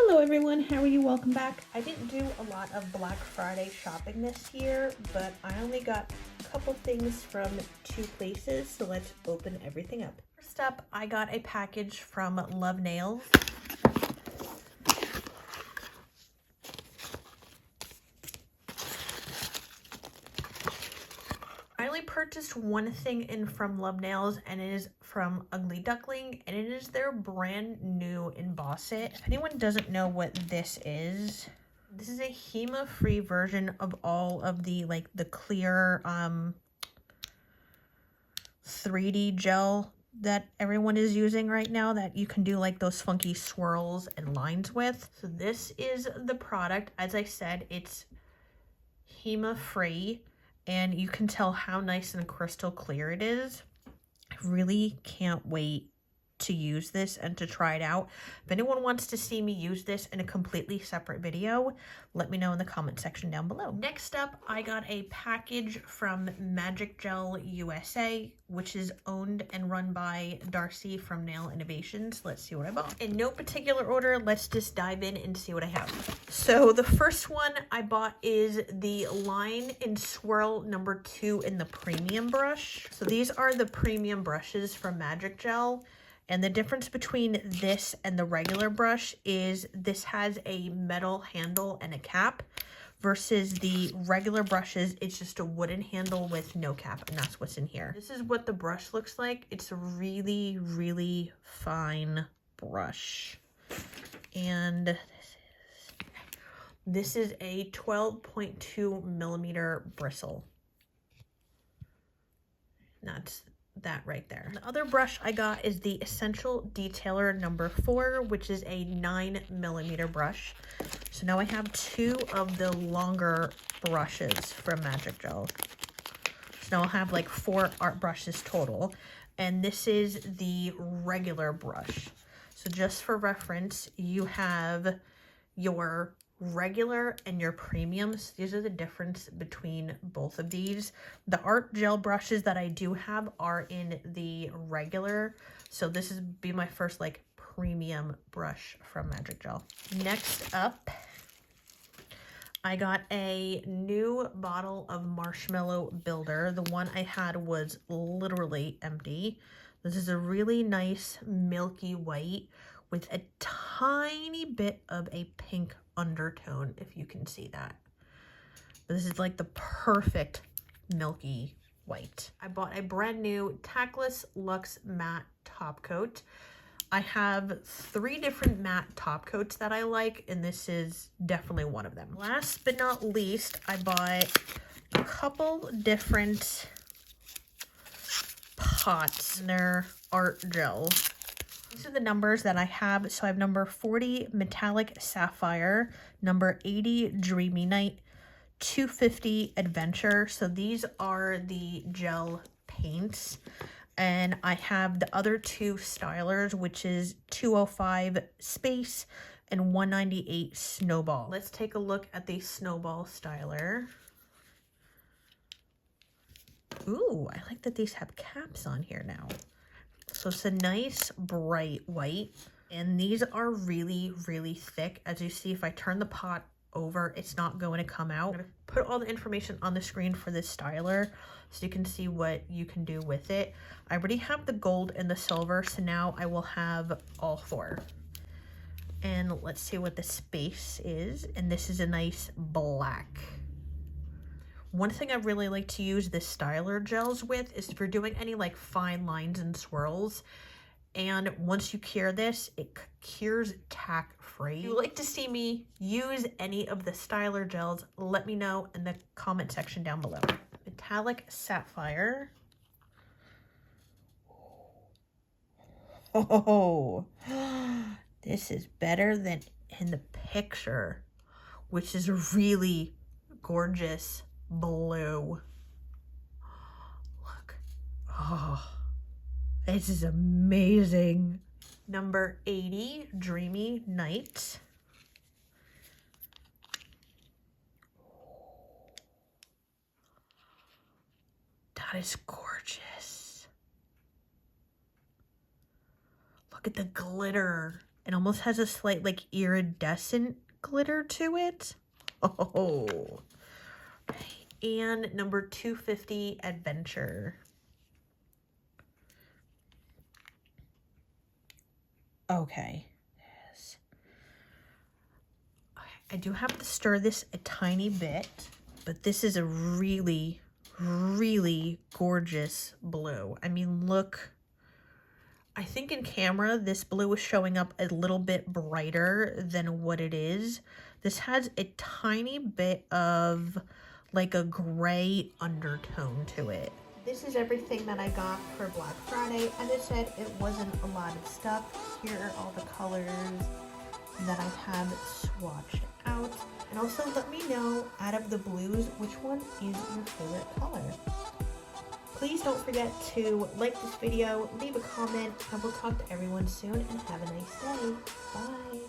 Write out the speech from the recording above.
Hello everyone, how are you? Welcome back. I didn't do a lot of Black Friday shopping this year, but I only got a couple things from two places, so let's open everything up. First up, I got a package from LuvNailz. I only purchased one thing in from LuvNailz, and it is from Ugly Duckling, and it is their brand new Emboss It. If anyone doesn't know what this is a HEMA-free version of all of the the clear 3D gel that everyone is using right now that you can do like those funky swirls and lines with. So this is the product. As I said, it's HEMA-free. And you can tell how nice and crystal clear it is. I really can't wait to use this and to try it out. If anyone wants to see me use this in a completely separate video, let me know in the comment section down below. Next up, I got a package from Magic Gel USA, which is owned and run by Darcy from Nail Innovations. Let's see what I bought. In no particular order, let's just dive in and see what I have. So the first one I bought is the Line and Swirl number 2 in the premium brush. So these are the premium brushes from Magic Gel. And the difference between this and the regular brush is this has a metal handle and a cap versus the regular brushes, it's just a wooden handle with no cap, and that's what's in here. This is what the brush looks like. It's a really, really fine brush. And this is a 12.2 millimeter bristle. That's that right there. The other brush I got is the Essential Detailer number 4, which is a 9 millimeter brush. So now I have 2 of the longer brushes from Magic Gel. So now I'll have like 4 art brushes total. And this is the regular brush. So just for reference, you have your regular and your premiums. These are the difference between both of these. The art gel brushes that I do have are in the regular, so this is be my first like premium brush from Magic Gel. Next up, I got a new bottle of Marshmallow Builder. The one I had was literally empty. This is a really nice milky white with a tiny bit of a pink undertone, if you can see that. This is like the perfect milky white. I bought a brand new Tackless Luxe Matte Top Coat. I have 3 different matte top coats that I like, and this is definitely one of them. Last but not least, I bought a couple different pots and their art gel. These are the numbers that I have. So I have number 40 Metallic Sapphire, number 80 Dreamy Night, 250 Adventure. So these are the gel paints. And I have the other 2 stylers, which is 205 Space and 198 Snowball. Let's take a look at the Snowball styler. Ooh, I like that these have caps on here now. So it's a nice bright white, and these are really, really thick. As you see, if I turn the pot over, it's not going to come out. I'm going to put all the information on the screen for this styler so you can see what you can do with it. I already have the gold and the silver, so now I will have all 4. And let's see what the space is, and this is a nice black. One thing I really like to use this styler gels with is if you're doing any like fine lines and swirls, and once you cure this, it cures tack free. If you like to see me use any of the styler gels, let me know in the comment section down below. Metallic Sapphire. Oh, this is better than in the picture, which is really gorgeous blue. Look. Oh, this is amazing. Number 80 Dreamy Night. That is gorgeous. Look at the glitter It almost has a slight like iridescent glitter to it. Oh. And number 250 Adventure. Okay. Yes. I do have to stir this a tiny bit, but this is a really, really gorgeous blue. I mean, look. I think in camera, this blue is showing up a little bit brighter than what it is. This has a tiny bit of like a gray undertone to it. This is everything that I got for Black Friday. As I said, it wasn't a lot of stuff. Here are all the colors that I have swatched out. And also let me know, out of the blues, which one is your favorite color? Please don't forget to like this video, leave a comment, and we'll talk to everyone soon, and have a nice day. Bye!